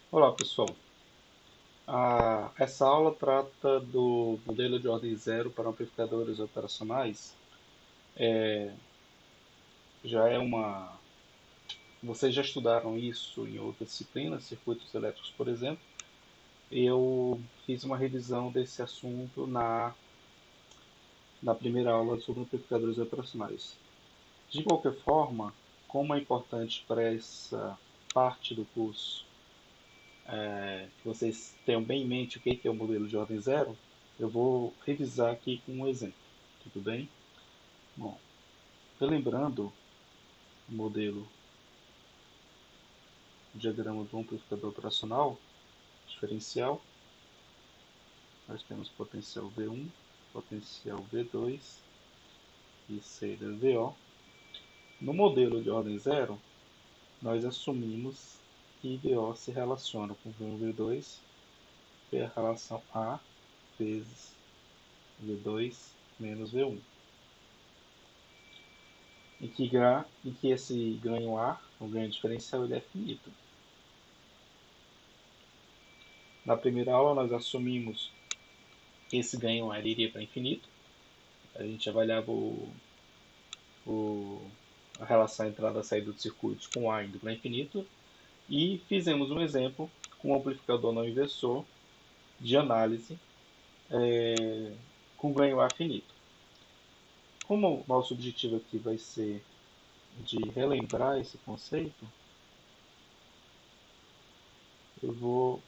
Olá, pessoal. Essa aula trata do modelo de ordem zero para amplificadores operacionais. Já é uma. Vocês já estudaram isso em outras disciplinas, circuitos elétricos, por exemplo. Eu fiz uma revisão desse assunto na primeira aula sobre amplificadores operacionais. De qualquer forma, como é importante para essa parte do curso que vocês tenham bem em mente o que é o modelo de ordem zero, eu vou revisar aqui com um exemplo. Tudo bem? Bom, relembrando o modelo, o diagrama do amplificador operacional diferencial, nós temos potencial V1, potencial V2 e saída VO. No modelo de ordem zero, nós assumimos que VO se relaciona com V1 e V2 pela relação A vezes V2 menos V1. Em que esse ganho A, o ganho diferencial, ele é finito. Na primeira aula, nós assumimos que esse ganho A iria para infinito. A gente avaliava a relação entrada-saída do circuito com A indo para infinito. E fizemos um exemplo com um amplificador não inversor de análise com ganho A finito. Como o nosso objetivo aqui vai ser de relembrar esse conceito, eu vou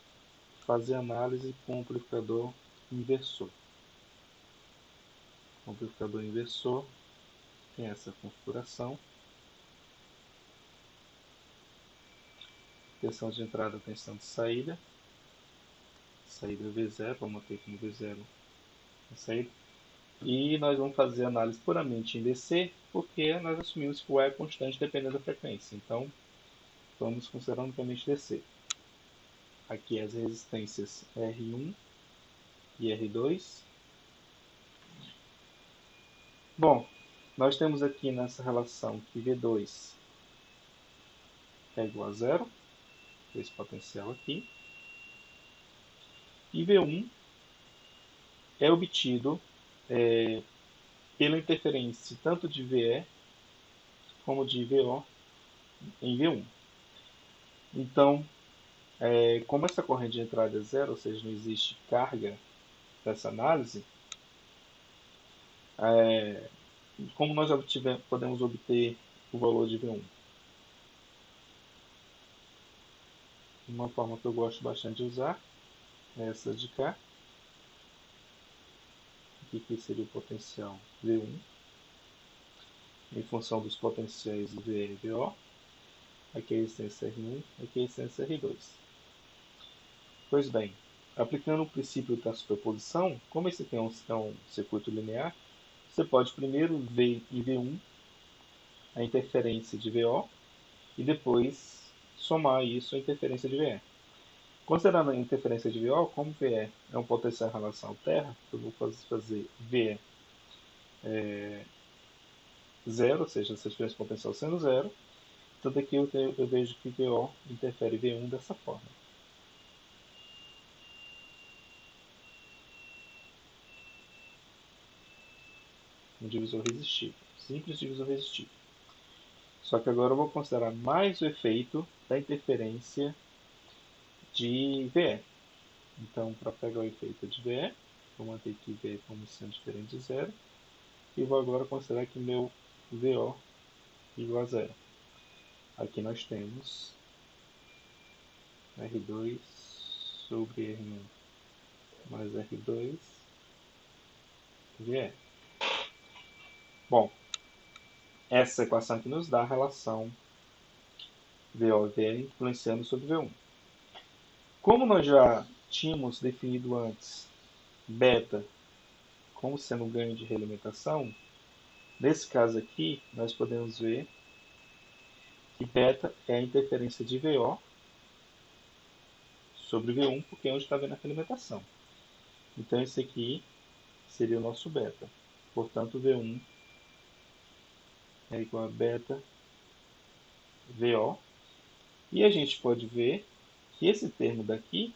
fazer análise com amplificador inversor. O amplificador inversor tem essa configuração. Tensão de entrada, tensão de saída. Saída V0, vamos ter aqui no V0 a saída. E nós vamos fazer análise puramente em DC, porque nós assumimos que o A é constante dependendo da frequência. Então, vamos considerar unicamente DC. Aqui as resistências R1 e R2. Bom, nós temos aqui nessa relação que V2 é igual a zero, esse potencial aqui. E V1 é obtido pela interferência tanto de VE como de VO em V1. Então, como essa corrente de entrada é zero, ou seja, não existe carga dessa análise, como nós podemos obter o valor de V1? Uma forma que eu gosto bastante de usar é essa de cá. Aqui seria o potencial V1 em função dos potenciais VE e VO. Aqui é a resistência R1, aqui é a resistência R2. Pois bem, aplicando o princípio da superposição, como esse aqui é um circuito linear, você pode primeiro ver em V1 a interferência de VO e depois somar isso à interferência de VE. Considerando a interferência de VO, como VE é um potencial em relação à Terra, eu vou fazer VE zero, ou seja, se eu tivesse potencial sendo zero, então daqui eu vejo que VO interfere V1 dessa forma. Um divisor resistivo, simples divisor resistivo. Só que agora eu vou considerar mais o efeito da interferência de VE. Então, para pegar o efeito de VE, vou manter aqui VE como sendo diferente de zero. E vou agora considerar que meu VO igual a zero. Aqui nós temos R2 sobre R1 mais R2 VE. Bom, essa equação que nos dá a relação VO e VE influenciando sobre V1. Como nós já tínhamos definido antes beta como sendo um ganho de realimentação, nesse caso aqui nós podemos ver que beta é a interferência de VO sobre V1, porque é onde está vendo a realimentação. Então esse aqui seria o nosso beta. Portanto, V1 é igual a beta VO. E a gente pode ver que esse termo daqui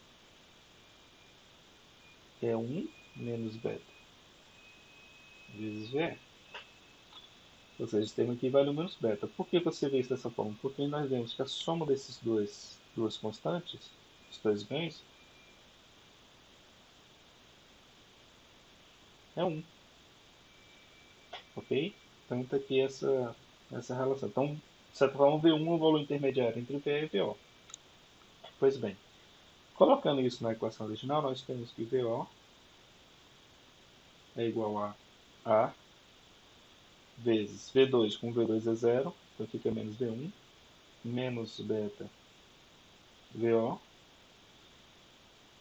é 1 menos beta vezes VE. Ou seja, esse termo aqui vale 1 menos beta. Por que você vê isso dessa forma? Porque nós vemos que a soma desses duas constantes, esses dois ganhos, é 1. Ok? Então está aqui essa relação. Então, de certa forma, V1 é o valor intermediário entre VE e VO. Pois bem, colocando isso na equação original, nós temos que VO é igual a A vezes V2, com V2 é zero, então fica menos V1, menos beta VO,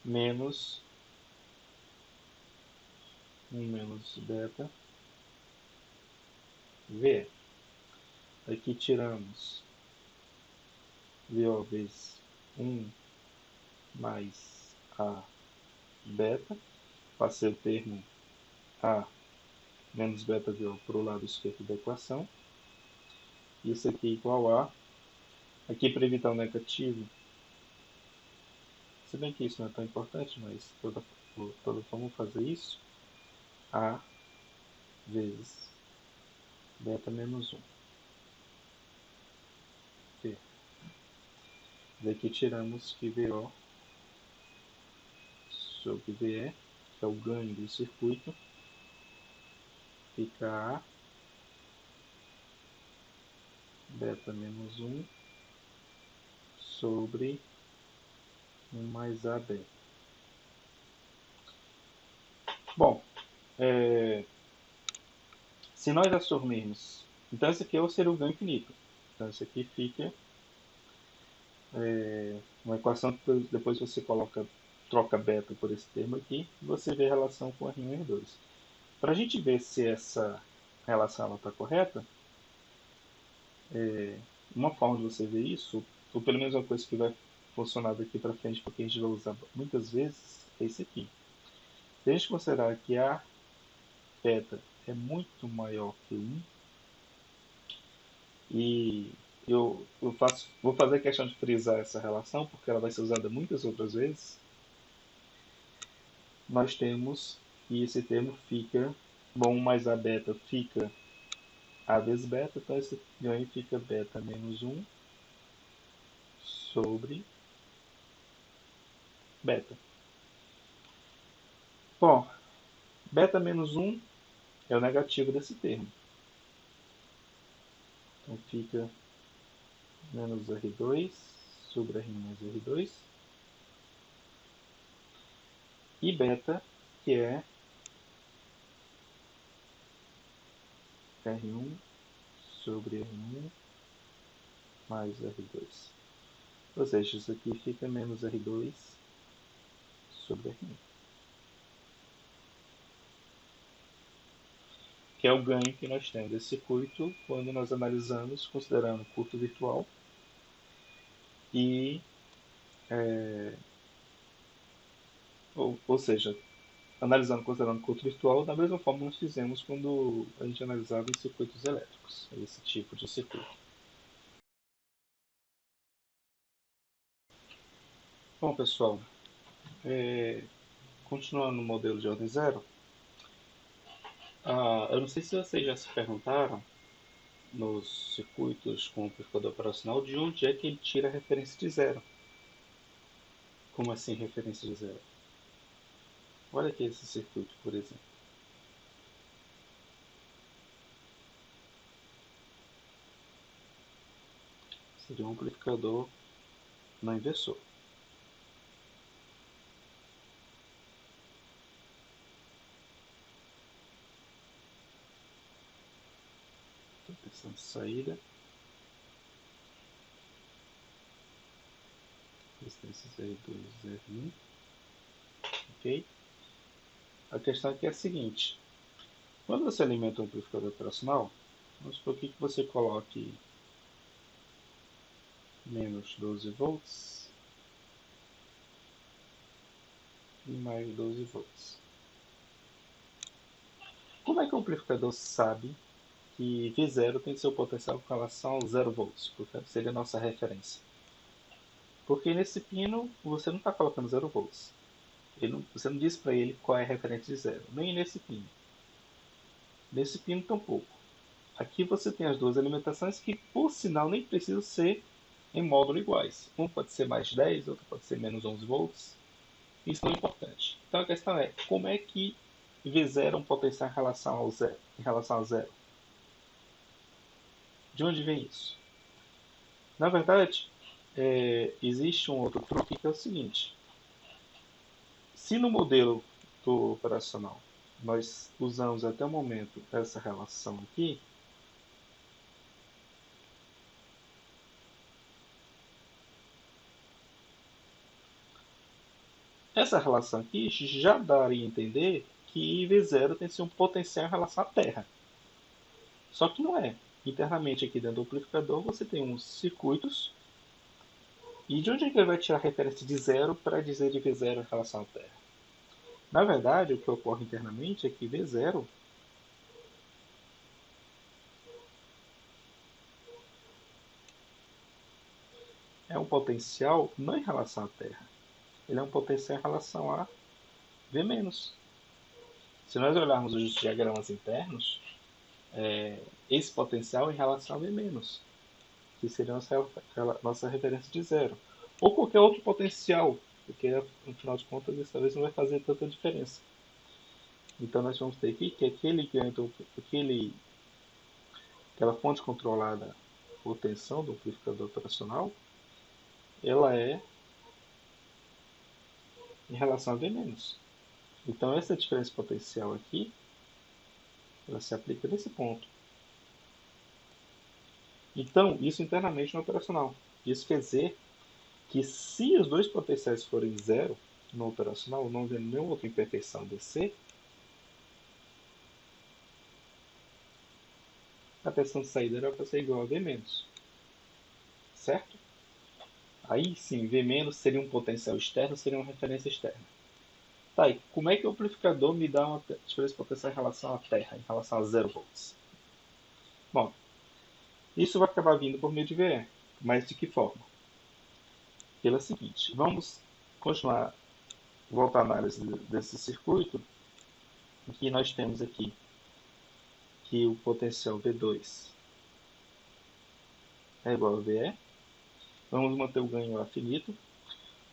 menos 1 menos beta VE. Aqui tiramos VO vezes 1 mais A beta, passei o termo A menos beta VO para o lado esquerdo da equação. Isso aqui é igual a, aqui para evitar o negativo, se bem que isso não é tão importante, mas toda forma vou fazer isso, A vezes beta menos 1. V. Daqui tiramos que VO sobre VE, que é o ganho do circuito, fica A beta menos 1 sobre 1 mais A beta. Bom, se nós assumirmos, então esse aqui seria o ganho infinito. Então esse aqui fica uma equação que depois você troca beta por esse termo aqui, e você vê a relação com R1 e R2. Para a gente ver se essa relação está correta, uma forma de você ver isso, ou pelo menos uma coisa que vai funcionar daqui para frente, porque a gente vai usar muitas vezes, é esse aqui. Se a gente considerar que a beta é muito maior que 1, e vou fazer questão de frisar essa relação, porque ela vai ser usada muitas outras vezes, nós temos que esse termo fica, bom, mais a beta fica A vezes beta, então esse ganho fica beta menos 1 sobre beta. Bom, beta menos 1 é o negativo desse termo. Então fica menos R2 sobre R mais R2. E beta, que é R1 sobre R1 mais R2. Ou seja, isso aqui fica menos R2 sobre R1. Que é o ganho que nós temos desse circuito quando nós analisamos considerando curto virtual e ou seja, analisando considerando curto virtual da mesma forma que nós fizemos quando a gente analisava em circuitos elétricos, esse tipo de circuito. Bom, pessoal, continuando no modelo de ordem zero, eu não sei se vocês já se perguntaram nos circuitos com amplificador operacional de onde é que ele tira a referência de zero. Como assim referência de zero? Olha aqui esse circuito, por exemplo. Seria um amplificador não inversor. Tensão de saída. Resistência R2, R1. Ok? A questão aqui é a seguinte. Quando você alimenta um amplificador operacional, vamos supor que você coloque menos 12 volts e mais 12 volts. Como é que o amplificador sabe que V0 tem seu potencial com relação ao 0 volts? Porque seria a nossa referência. Porque nesse pino você não está colocando 0 volts. Você não diz para ele qual é a referência de zero, nem nesse pino. Nesse pino tampouco. Aqui você tem as duas alimentações que, por sinal, nem precisam ser em módulo iguais. Um pode ser mais 10, outro pode ser menos 11 volts. Isso não é importante. Então a questão é, como é que V0 é um potencial em relação ao zero? Em relação a zero? De onde vem isso? Na verdade, existe um outro truque que é o seguinte. Se no modelo do operacional nós usamos até o momento essa relação aqui, essa relação aqui já daria a entender que V0 tem que ser um potencial em relação à Terra. Só que não é. Internamente aqui dentro do amplificador você tem uns circuitos. E de onde é que ele vai tirar a referência de zero para dizer de V0 em relação à Terra? Na verdade, o que ocorre internamente é que V0 é um potencial não em relação à Terra. Ele é um potencial em relação a V-. Se nós olharmos os diagramas internos, esse potencial é em relação a V-, que seria nossa referência de zero. Ou qualquer outro potencial, porque no final de contas dessa vez não vai fazer tanta diferença. Então nós vamos ter aqui que aquela fonte controlada por tensão do amplificador operacional, ela é em relação a V-. Então essa diferença potencial aqui, ela se aplica nesse ponto. Então, isso internamente no operacional. Isso quer dizer que se os dois potenciais forem zero no operacional, não havendo nenhuma outra imperfeição DC, a tensão de saída era para ser igual a V-. Certo? Aí sim, V- seria um potencial externo, seria uma referência externa. Tá, e como é que o amplificador me dá uma diferença potencial em relação à Terra, em relação a 0 volts? Bom, isso vai acabar vindo por meio de VE, mas de que forma? Pela seguinte, vamos continuar, voltar à análise desse circuito, em que nós temos aqui que o potencial V2 é igual a VE. Vamos manter o ganho A finito.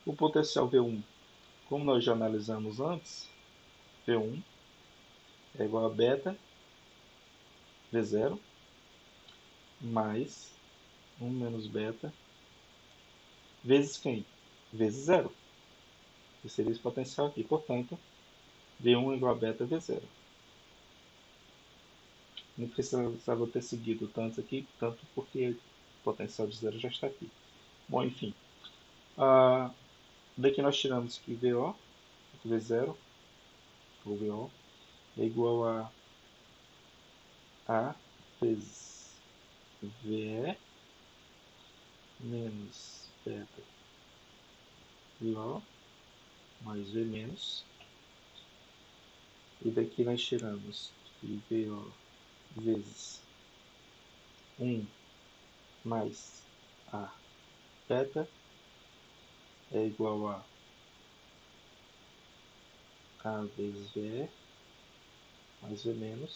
O potencial V1, como nós já analisamos antes, V1 é igual a beta V0 mais 1 menos beta vezes quem? Vezes zero. Que seria esse potencial aqui. Portanto, V1 igual a beta V0. Não precisava ter seguido tanto aqui, tanto porque o potencial de zero já está aqui. Bom, enfim. Daqui nós tiramos que VO, V0, ou VO, é igual a vezes VE menos beta VO mais V-. E daqui nós tiramos que VO vezes 1 mais A beta é igual a vezes VE mais V-.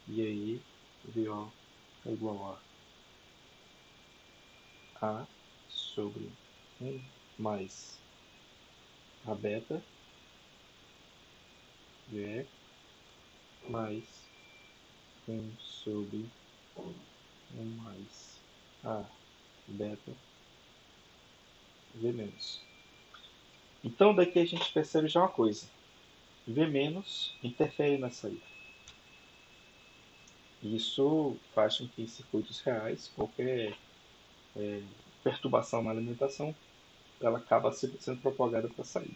E aí VO é igual a sobre 1 mais A beta VE mais 1 sobre 1 mais A beta V-. Então daqui a gente percebe já uma coisa. V- interfere na saída. Isso faz com que em circuitos reais, qualquer perturbação na alimentação, ela acaba sendo propagada para a saída.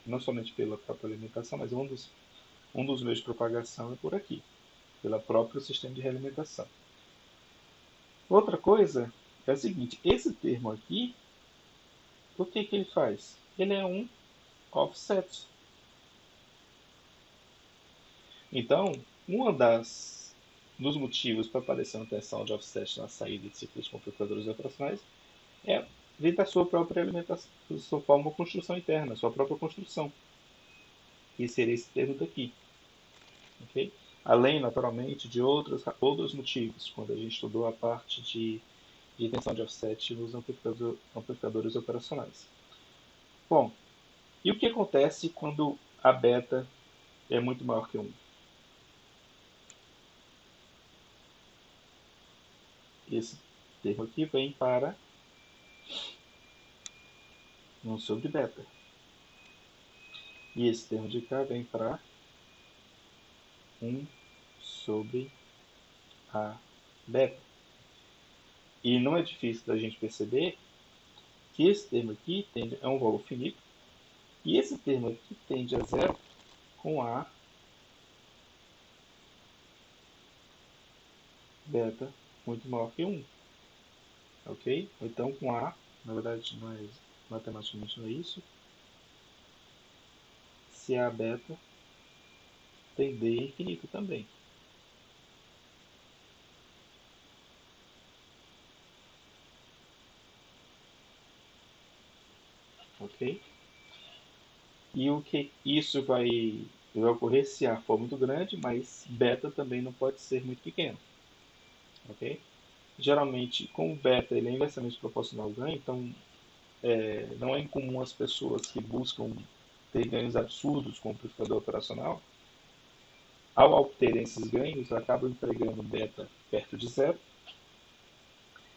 Não somente pela própria alimentação, mas um dos meios de propagação é por aqui, pelo próprio sistema de realimentação. Outra coisa é o seguinte, esse termo aqui, o que ele faz? Ele é um offset. Então, dos motivos para aparecer uma tensão de offset na saída de circuitos com amplificadores operacionais É, vem da sua própria alimentação, sua forma de construção interna, sua própria construção, que seria esse termo daqui, ok? Além, naturalmente, de outros motivos, quando a gente estudou a parte de tensão de offset nos amplificadores operacionais. Bom, e o que acontece quando a beta é muito maior que 1? Esse termo aqui vem para 1 sobre beta. E esse termo de cá vem para 1 sobre a beta. E não é difícil da gente perceber que esse termo aqui é um valor finito. E esse termo aqui tende a zero com a beta muito maior que 1. Ok? Então com a, na verdade, não é, matematicamente não é isso. Se a beta tender a infinito também. Ok? E o que isso vai ocorrer se A for muito grande, mas beta também não pode ser muito pequeno. Ok? Geralmente, como o beta ele é inversamente proporcional ao ganho, então não é incomum as pessoas que buscam ter ganhos absurdos com o amplificador operacional, ao obterem esses ganhos, acabam entregando beta perto de zero,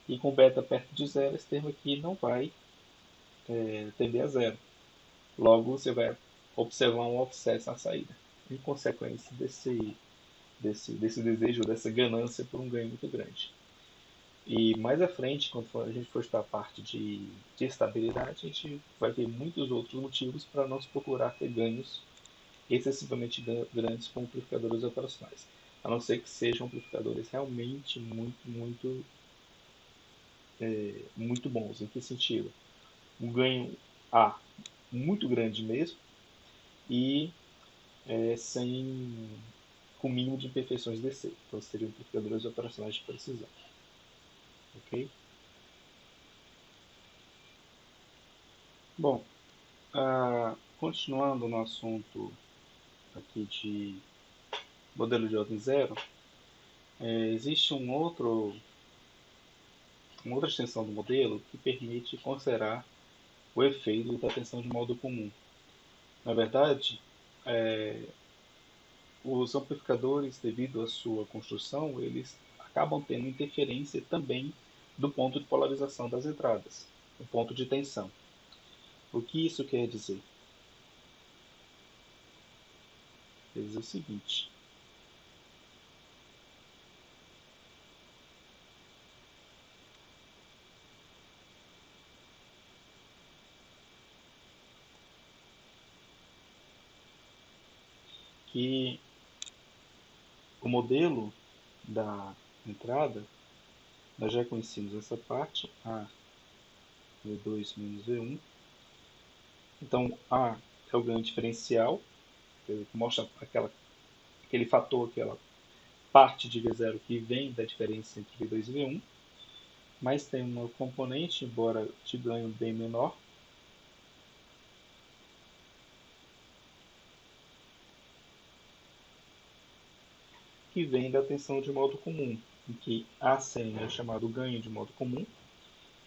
e com beta perto de zero, esse termo aqui não vai tender a zero. Logo, você vai observar um offset na saída, em consequência desse desejo, dessa ganância por um ganho muito grande. E mais à frente, quando a gente for estudar a parte de estabilidade, a gente vai ver muitos outros motivos para não se procurar ter ganhos excessivamente grandes com amplificadores operacionais. A não ser que sejam amplificadores realmente muito bons. Em que sentido? Um ganho A muito grande mesmo e sem com o mínimo de imperfeições DC. Então seriam amplificadores operacionais de precisão. Ok? Bom, continuando no assunto aqui de modelo de ordem zero, existe uma outra extensão do modelo que permite considerar o efeito da tensão de modo comum. Na verdade, os amplificadores, devido à sua construção, eles acabam tendo interferência também do ponto de polarização das entradas, o ponto de tensão. O que isso quer dizer? Quer dizer o seguinte: que o modelo da entrada, nós já conhecemos essa parte, A V2 menos V1. Então, A é o ganho diferencial, que mostra aquele fator, aquela parte de V0 que vem da diferença entre V2 e V1, mas tem uma componente, embora de ganho bem menor, que vem da tensão de modo comum, em que ACM é chamado ganho de modo comum.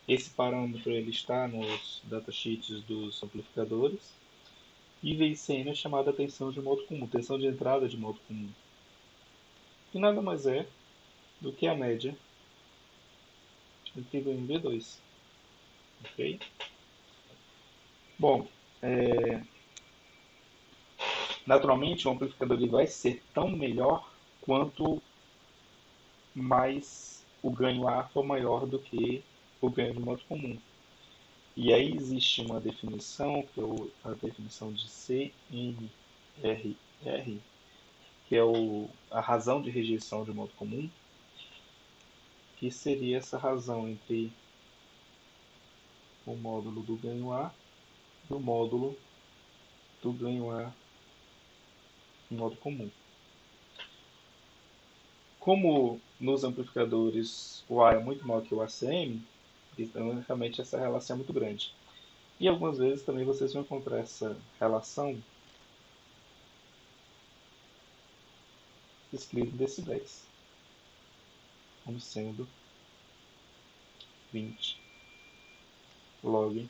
Esse parâmetro ele está nos datasheets dos amplificadores. E VICM é chamada tensão de modo comum, tensão de entrada de modo comum, que nada mais é do que a média entre V1 e V2. Ok? Bom, naturalmente o amplificador ele vai ser tão melhor quanto mais o ganho A for maior do que o ganho de modo comum. E aí existe uma definição, que é a definição de CMRR, que é a razão de rejeição de modo comum, que seria essa razão entre o módulo do ganho A e o módulo do ganho A em modo comum. Como nos amplificadores o A é muito maior que o ACM, Então, realmente, essa relação é muito grande. E algumas vezes também vocês vão encontrar essa relação escrita em decibéis, como sendo 20 log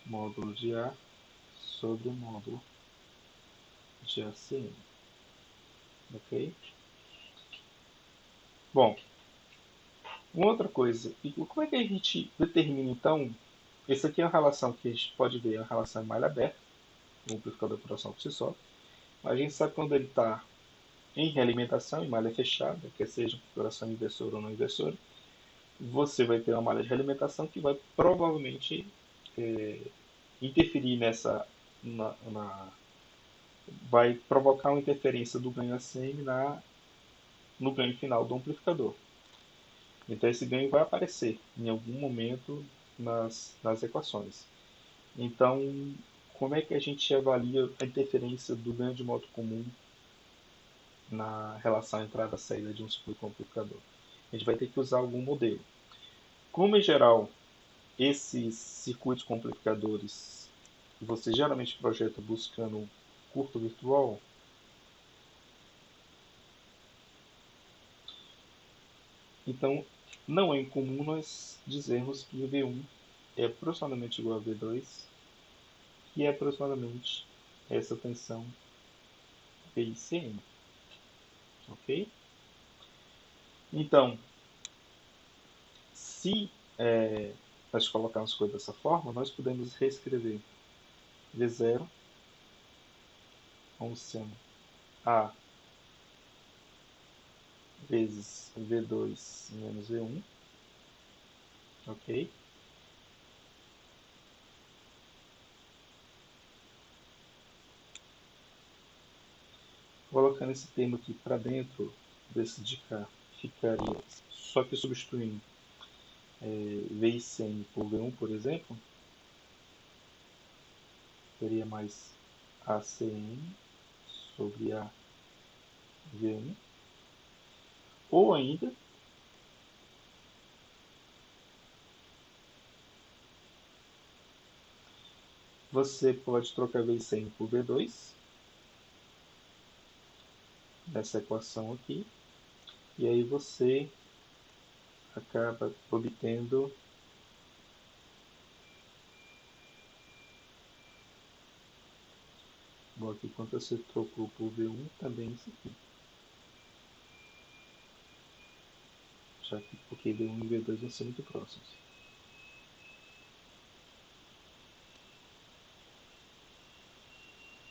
módulo de A sobre o módulo de ACM. Ok? Bom, uma outra coisa, e como é que a gente determina então? Essa aqui é uma relação que a gente pode ver, é uma relação em malha aberta, o amplificador por ação por si só. Mas a gente sabe quando ele está em realimentação, em malha fechada, quer seja configuração inversora ou não inversora, você vai ter uma malha de realimentação que vai provavelmente é, interferir vai provocar uma interferência do ganho ACM no ganho final do amplificador. Então esse ganho vai aparecer em algum momento nas equações. Então, como é que a gente avalia a interferência do ganho de modo comum na relação entrada-saída de um supercomputador? A gente vai ter que usar algum modelo. Como em geral esses circuitos com amplificadores você geralmente projeta buscando curto virtual, então não é incomum nós dizermos que V1 é aproximadamente igual a V2, que é aproximadamente essa tensão PICM, ok? Então, se nós colocarmos coisas dessa forma, nós podemos reescrever V0 como sendo A vezes V2 menos V1, ok? Colocando esse termo aqui para dentro desse de cá, ficaria só que substituindo VICM por V1, por exemplo, teria mais ACM sobre a V1. Ou ainda, você pode trocar VICM por V2 nessa equação aqui, e aí você acaba obtendo bom, aqui quando você trocou por V1 também isso aqui, já que porque V1 e V2 vão ser muito próximos.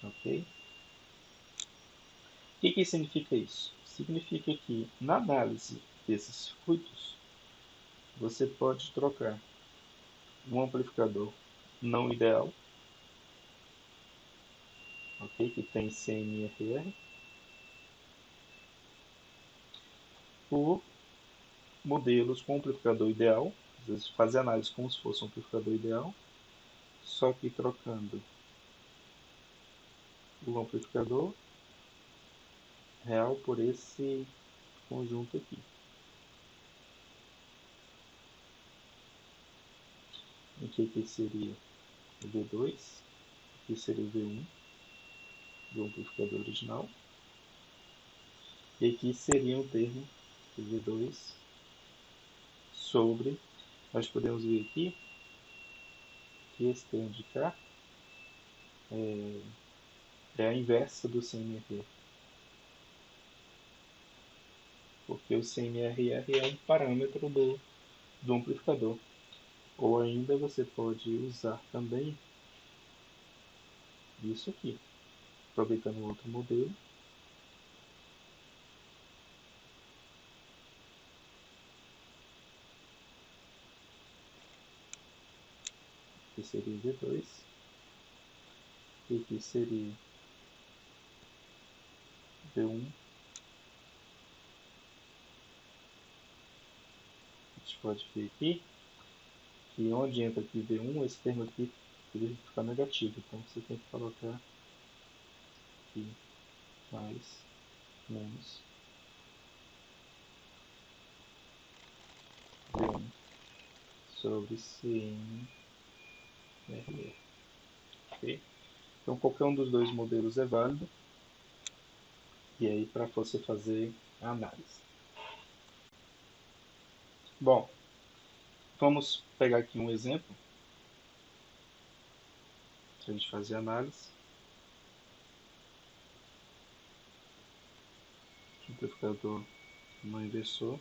Ok? O que significa isso? Significa que na análise desses circuitos você pode trocar um amplificador não ideal, ok? Que tem CMRR, por modelos com amplificador ideal, às vezes fazer análise como se fosse um amplificador ideal, só que trocando o amplificador real por esse conjunto aqui. Aqui seria o V2, aqui seria o V1 do amplificador original, e aqui seria o termo V2 sobre, nós podemos ver aqui que esse termo de cá é a inversa do CMRR, porque o CMRR é um parâmetro do amplificador. Ou ainda você pode usar também isso aqui, aproveitando outro modelo. Aqui seria V2, e aqui seria V1. A gente pode ver aqui que onde entra aqui V1, esse termo aqui ele fica negativo, então você tem que colocar aqui mais, menos V1 sobre CMRR. Okay? Então, qualquer um dos dois modelos é válido. E aí, para você fazer a análise. Bom, vamos pegar aqui um exemplo para a gente fazer a análise. Amplificador não inversor.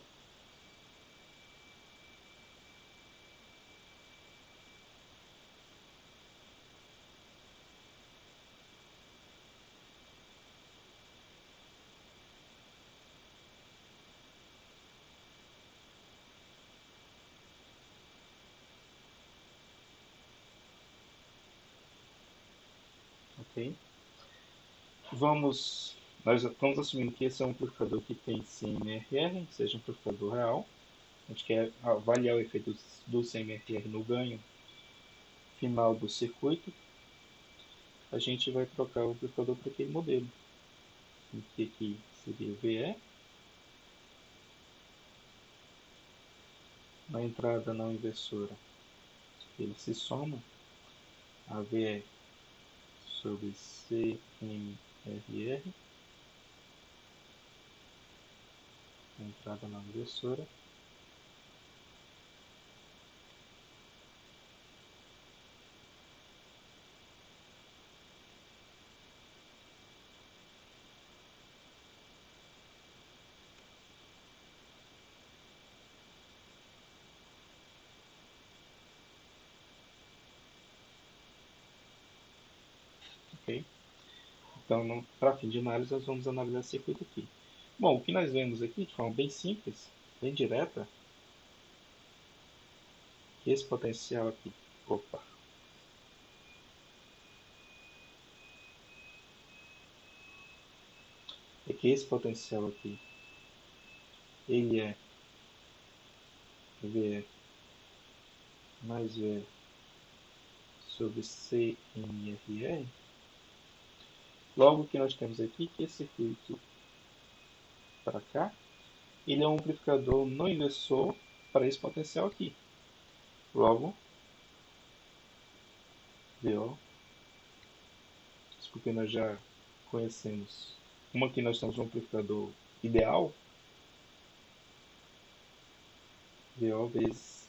Ok? Nós estamos assumindo que esse é um amplificador que tem CMRR, seja um amplificador real. A gente quer avaliar o efeito do CMRR no ganho final do circuito. A gente vai trocar o amplificador para aquele modelo, em que aqui seria o VE. Na entrada não inversora, ele se soma a VE sobre CMRR. Na entrada não inversora. Ok? Então, para fim de análise, nós vamos analisar esse circuito aqui. Bom, o que nós vemos aqui, de forma bem simples, bem direta, que esse potencial aqui, é que esse potencial aqui, ele é VE mais VE sobre CMRR. Logo, o que nós temos aqui, que esse circuito para cá, ele é um amplificador não inversor para esse potencial aqui. Logo, VO, isso porque nós já conhecemos. Como aqui nós temos um amplificador ideal, VO vezes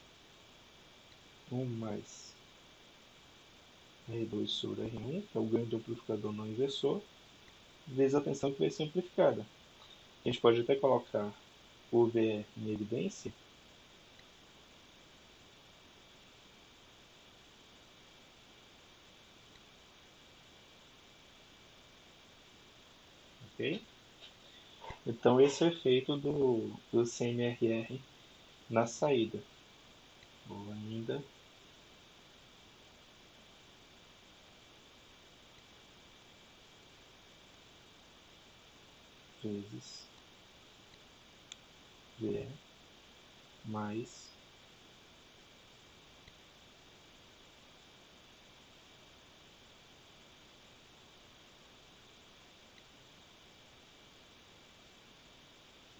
1 mais R2 sobre R1, que é o ganho do amplificador não inversor, vezes a tensão que vai ser amplificada. A gente pode até colocar o VE em evidência. Okay? Então, esse é o efeito do CMRR na saída. Ou ainda vezes VE mais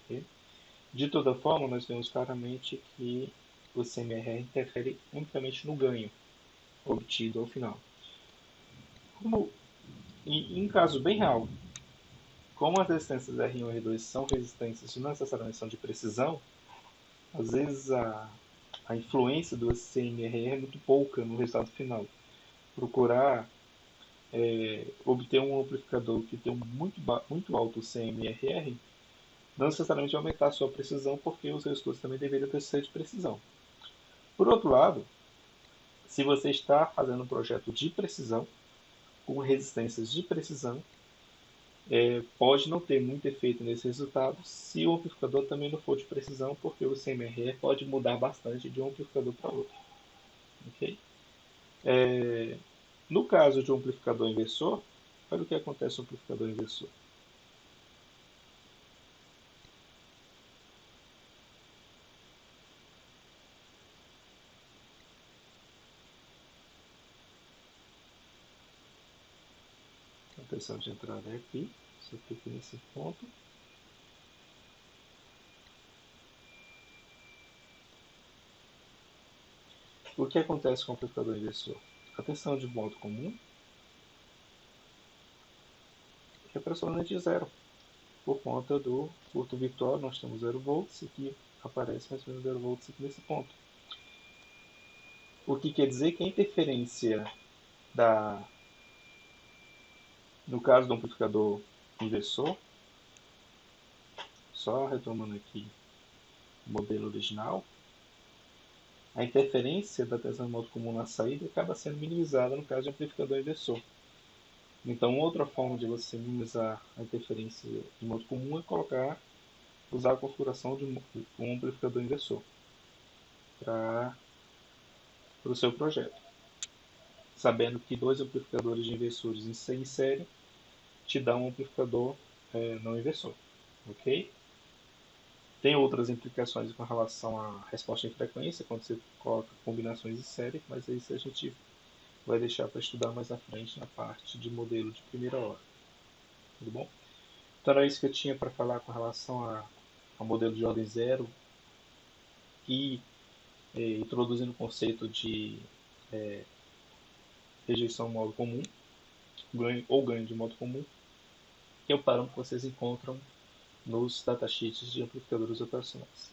okay? De toda forma, nós vemos claramente que o CMRR interfere unicamente no ganho obtido ao final. Como, em caso bem real, como as resistências R1 e R2 são resistências que não necessariamente são de precisão, às vezes a influência do CMRR é muito pouca no resultado final. Procurar obter um amplificador que tem muito alto CMRR não necessariamente vai aumentar a sua precisão, porque os resistores também deveriam ter ser de precisão. Por outro lado, se você está fazendo um projeto de precisão, com resistências de precisão, pode não ter muito efeito nesse resultado se o amplificador também não for de precisão, porque o CMRR pode mudar bastante de um amplificador para outro. Okay? No caso de um amplificador inversor, olha o que acontece no amplificador inversor. A tensão de entrada é aqui, só que aqui nesse ponto. O que acontece com o amplificador inversor? A tensão de modo comum é aproximadamente zero. Por conta do furto virtual, nós temos 0 volts, aqui aparece mais ou menos 0 volts aqui nesse ponto. O que quer dizer que a interferência no caso do amplificador inversor, só retomando aqui o modelo original, a interferência da tensão de modo comum na saída acaba sendo minimizada no caso de amplificador inversor. Então, outra forma de você minimizar a interferência de modo comum é usar a configuração de um amplificador inversor para o seu projeto. Sabendo que dois amplificadores de inversores em série te dá um amplificador não inversor. Ok? Tem outras implicações com relação à resposta em frequência, quando você coloca combinações em série, mas isso a gente vai deixar para estudar mais à frente na parte de modelo de primeira hora. Tudo bom? Então era isso que eu tinha para falar com relação ao modelo de ordem zero e introduzindo o conceito de rejeição modo comum, ganho de modo comum, que é o parâmetro que vocês encontram nos datasheets de amplificadores operacionais.